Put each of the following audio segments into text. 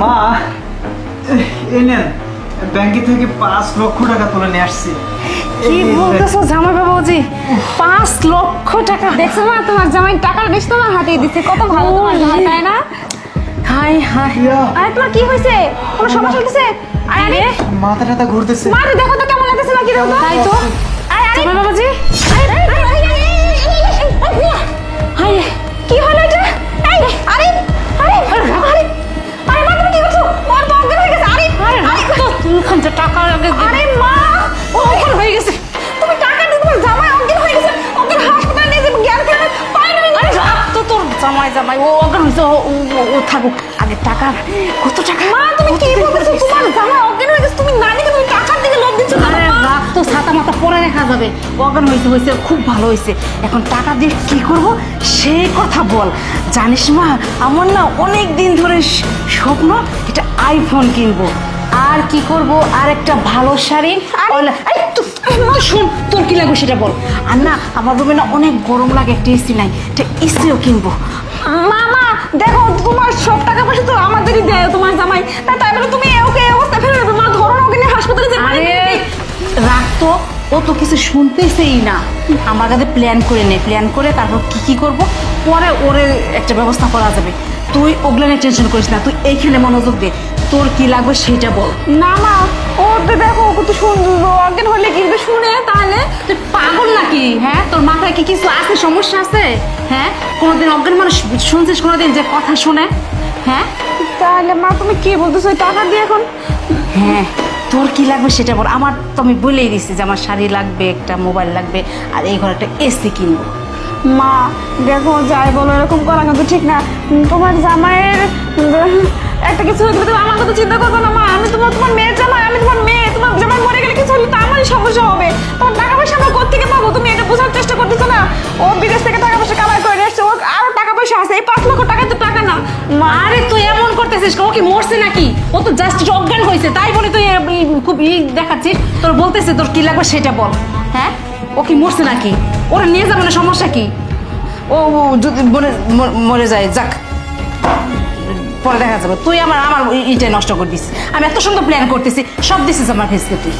মা এই নেন ব্যাংকে থেকে 5 লক্ষ টাকা তুলে নিয়ে আসছি। কি বলতেছো জামাই বাবুজি? 5 লক্ষ টাকা? দেখছো না তোমার জামাই টাকার বেশ তোমার হাতে দিচ্ছে, কত ভালো তোমার জামাই, তাই না? হাই হাই, আরে তোমার কি হয়েছে? কোনো সমস্যা হচ্ছে? আরে মাথা টাথা ঘুরতেছে। মারে দেখো তো কেমন লাগতেছে না, কি দেখো তাই তো। জামাই বাবুজি হাই, কি হলো এটা? এই আরে আরে আরে আরে মা তুমি কি করছো? মার তো অজ্ঞান হয়ে গেছে। আরে আরে রাখতো তুইখান যে টাকা লাগে। আরে মা ও অজ্ঞান হয়ে গেছে। তুমি টাকা দিয়ে তোমার জামাই অজ্ঞান হয়ে গেছে, ওকে হাসপাতালে নিয়ে যাবে, জ্ঞান ফেরাবে পারে না। আরে রাখতো তোর জামাই ও অজ্ঞান হয়েছে, ও থাকুক। আগে টাকা কত টাকা? মা তুমি কি বলতেছো? তোমার জামাই অজ্ঞান হয়ে গেছে, তুমি না দেখে তুমি টাকার দিকে লোভ দিচ্ছ কেন? আরে রাখতো, ছাতা মাথা পরে দেখা যাবে। অজ্ঞান হয়েছে খুব ভালো হয়েছে। এখন টাকা দিয়ে কি করব সেই কথা বল। জানিস মা, আমার না অনেক দিন ধরে স্বপ্ন এটা আইফোন কিনবো। আর কি করব, আর একটা ভালো শাড়ি। এই তুই শোন, তোর কি লাগবে সেটা বল। আর না, আমার রুমে না অনেক গরম লাগে, একটা এসি নাই, একটা এসিও কিনবো। মামা দেখো, তোমার সব টাকা পয়সা তো আমাদেরই দেয় তোমার জামাই, তাই বলে তুমি ওকে এই অবস্থা ফেলে দেবে? মা ধরো না, ওকে নিয়ে হাসপাতালে যেতে পারে। আরে রাখতো, ও তো কিছু শুনতেছেই না। আমার কাছে প্ল্যান করে নে, প্ল্যান করে তারপর কি করব পরে ওরে একটা ব্যবস্থা করা যাবে। তুই ওগুলো নিয়ে টেনশন করিস না, তুই এইখানে মনোযোগ দে। তোর কি লাগবে সেটা বল। না মা, ও তো দেখো ও কত সুন্দর, অজ্ঞান হলে কি শুনে তাহলে? তুই পাগল নাকি? হ্যাঁ, তোর মাথায় কি কিছু আছে, সমস্যা আছে? হ্যাঁ, কোনোদিন অজ্ঞান মানুষ শুনছিস কোনোদিন যে কথা শোনে? হ্যাঁ তাহলে মা তুমি কি বলতেছো, ওই টাকা দিয়ে এখন? হ্যাঁ, তোর কি লাগবে সেটা বল। আমার তো আমি বলেই দিচ্ছি যে আমার শাড়ি লাগবে, একটা মোবাইল লাগবে, আর এই ঘরে একটা এসি কিনবো। মা দেখো, যাই বলো এরকম করা কিন্তু ঠিক না। তোমার জামাইয়ের একটা কিছু হয়ে গেলে তুমি আমার কথা চিন্তা করবে না মা। আমি তোমার মেয়ের জামাই, আমি তোমার মেয়ে। তোমার জামাই মরে গেলে কিছু হলে তো আমারই সমস্যা হবে। তোমার টাকা পয়সা আমরা কোত্থেকে পাবো? তুমি এটা বোঝার চেষ্টা করতেছো না? ও বিদেশ থেকে টাকা পয়সা কামাই করে আসছে, ওর আরো টাকা পয়সা আছে। এই 5 লক্ষ টাকা তো টাকা না মা। আরে তুই এমন করতেছিস, ও কি মরছে নাকি? ও তো জাস্ট অজ্ঞান হয়েছে, তাই বলে তুই খুব দেখাচ্ছিস। তোর বলতেছে তোর কি লাগবে সেটা বল। হ্যাঁ, ও কি মরছে নাকি? ওরা নিয়ে যাবে না, সমস্যা কি? ও যদি মরে যায় যাক, পরে দেখা যাবে। তুই আমার ইটাই নষ্ট করে দিস। আমি এত সুন্দর প্ল্যান করতেছি, সব দিছিস আমার ফেসকে তুই।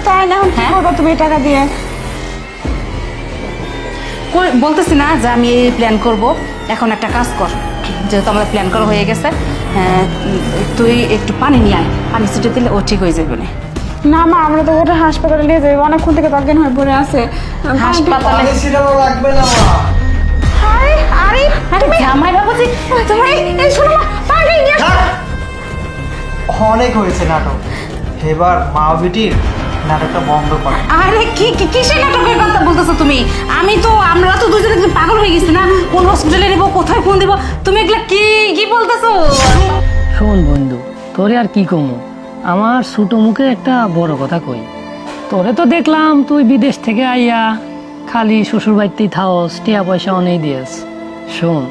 তাই না, এখন কি করবো তুমি এই টাকা দিয়ে? বলতেছি না যে আমি এই প্ল্যান করব। এখন একটা কাজ কর, যেহেতু আমাদের প্ল্যান করা হয়ে গেছে, তুই একটু পানি নিয়ে আয়। পানি ছিটে দিলে ও ঠিক হয়ে যাবে না। না মা, আমরা তো ওটা হাসপাতালে নিয়ে যাই, অনেকক্ষণ থেকে অজ্ঞান হয়ে পড়ে আছে। হাসপাতালে? পানি ছিটানো লাগবে না মা। আরে আরে আরে জামাই বাবুজি, তুমি এই শোনো মা, পানি নিয়ে আসো। হ্যাঁ, অনেক হয়েছে নাটক। এবার মা বেটির নাটকটা বন্ধ কর। আরে কিসের নাটকের কথা বলতেছো তুমি? আমরা তো দুজনে একদম পাগল হয়ে গেছি না? কোন হসপিটালে নেবো, কোথায় ফোন দিব? তুমি এগুলা কি বলতেছো? শোন বন্ধু, তোরে আর কি কমু, আমার ছোট মুখে একটা বড় কথা কই। তোরে তো দেখলাম তুই বিদেশ থেকে আইয়া খালি শ্বশুর বাড়িতেই থাকস, টিয়া পয়সা অনেক দিয়েস। শোন,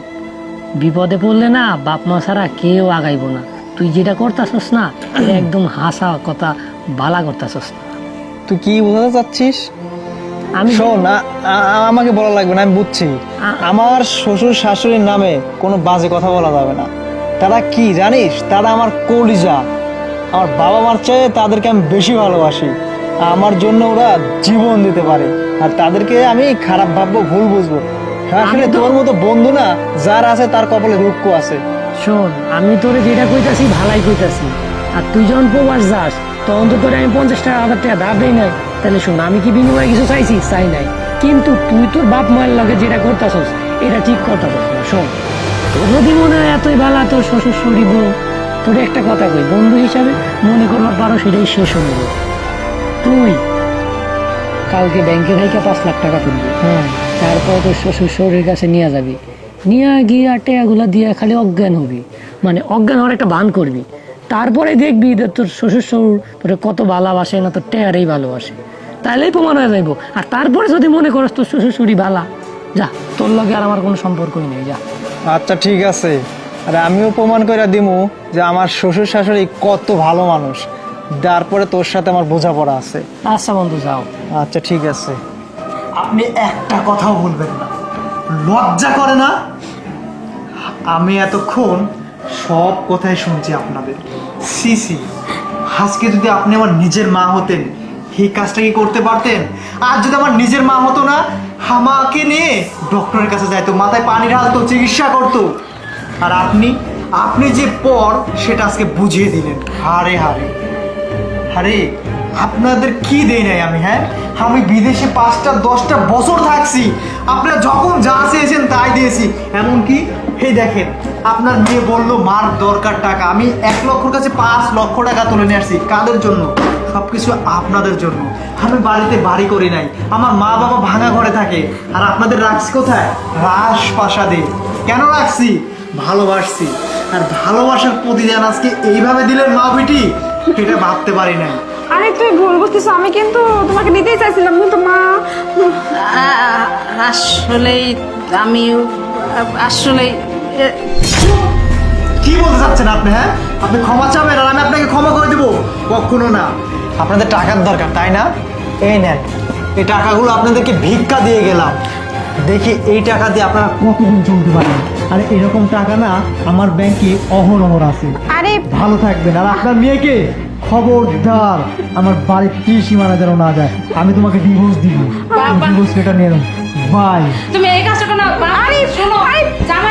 বিপদে পড়লে না বাপ মা ছাড়া কেউ আগাইব না। তুই যেটা করতাছস না, এটা একদম হাসা কথা, বালা করতাছস না। তুই কি বোঝাতে চাচ্ছিস? আমি শোন, আমাকে বলা লাগবে না, আমি বুঝছি। আমার শ্বশুর শাশুড়ির নামে কোনো বাজে কথা বলা যাবে না। তারা কি জানিস, তারা আমার কলিজা। আমার বাবা মার চেয়ে তাদেরকে আমি বেশি ভালোবাসি। আমার জন্য ওরা জীবন দিতে পারে, আর তাদেরকে আমি খারাপ ভাববো, ভুল বুঝবো। আসলে তোর মতো বন্ধু না যার আছে তার কপালে দুঃখ আছে। শোন, আমি তোরে যেটা কইতাছি ভালাই কইতাছি। আর তুই যখন প্রবাস যাস তখন তো তোরে আমি 50,000 টাকা ধার দেই নাই। তাহলে শোন, আমি কি বিনিময়ে কিছু চাইছি? চাই নাই। কিন্তু তুই তোর বাপ মায়ের লগে যেটা করতাছস এটা ঠিক করতাছস না। শোন, তোর যদি মনে হয় এতই ভালো তোর শ্বশুর শাশুড়ি বউ, তোর একটা কথা কই, বন্ধু হিসাবে মনে করবার পারো সেটাই শেষ অনুরোধ। তুই কালকে ব্যাংকে থেকে 5 লাখ টাকা তুলবি। তারপর তোর শ্বশুর শাশুড়ির কাছে নিয়ে যাবি, নিয়ে গিয়ে টেয়াগুলো দিয়ে খালি অজ্ঞান হবি, মানে অজ্ঞান হওয়ার একটা ভান করবি। তারপরে দেখবি যে তোর শ্বশুর শ্বশুর তোর কত ভালোবাসে না তোর টেয়ারেই ভালোবাসে, তাহলেই প্রমাণ হয়ে যাইব। আর তারপরে যদি মনে করস তোর শ্বশুর শাশুড়ি ভালা, যা, তোর লগে আর আমার কোনো সম্পর্কই নেই, যা। আচ্ছা ঠিক আছে, আর আমিও প্রমাণ করে দিমু যে আমার শ্বশুর শাশুড়ি কত ভালো মানুষ। তারপরে তোর সাথে আমার বোঝাপড়া আছে। আচ্ছা বন্ধু, যাও। আচ্ছা ঠিক আছে। আপনি একটা কথাও বলবেন না? লজ্জা করে না? আমি এতক্ষণ সব কথাই শুনছি আপনাদের। সিসি, আজকে যদি আপনি আমার নিজের মা হতেন এই কাজটা কি করতে পারতেন? আর যদি আমার নিজের মা হতো না, আমাকে নিয়ে ডক্টরের কাছে যাইতো, মাথায় পানি ঢালতো, চিকিৎসা করতো। আর আপনি আপনি যে পর সেটা আজকে বুঝিয়ে দিলেন। হারে হারে আরে আপনাদের কি দেই নাই আমি? হ্যাঁ, আমি বিদেশে 5টা 10টা বছর থাকছি, আপনারা যখন যা চেয়েছেন তাই দিয়েছি। এমনকি এই দেখেন, আপনার মেয়ে বললো মার দরকার টাকা, আমি 1 লক্ষর কাছে 5 লক্ষ টাকা তুলে নিয়ে আসছি। কাদের জন্য? সব কিছু আপনাদের জন্য। আমি বাড়িতে বাড়ি করি নাই, আমার মা বাবা ভাঙা ঘরে থাকে, আর আপনাদের রাখছি কোথায়? রাজপ্রাসাদে। কেন রাখছি? ভালোবাসছি। আর ভালোবাসার প্রতিদান আজকে এইভাবে দিলেন মা বেটি, এটা ভাবতে পারি নাই। আরে তুই ভুল বুঝতেছ, আমি কিন্তু তোমাকে নিতেই চাইছিলাম, কিন্তু মা আসলেই আমি আসলেই কি বলতে চাচ্ছেন আপনি? হ্যাঁ, আপনি ক্ষমা চাবেন আর আমি আপনাকে ক্ষমা করে দেবো? কখনো না। আপনাদের টাকার দরকার তাই না? এই নেন, এই টাকাগুলো আপনাদেরকে ভিক্ষা দিয়ে গেলাম। দেখি এই টাকা দিয়ে আপনারা কতদিন চলতে পারেন। আর এরকম টাকা না আমার ব্যাংকে অহরহ আছে। আরে ভালো থাকবেন। আর আপনার মেয়েকে খবরদার আমার বাড়ির সীমানা যেন না যায়। আমি তোমাকে ডিভোর্স দিব। ডিভোর্স লেটার নিয়ে নাও। বাই। তুমি এই কাজটা কেন? আরে শোনো, জামাই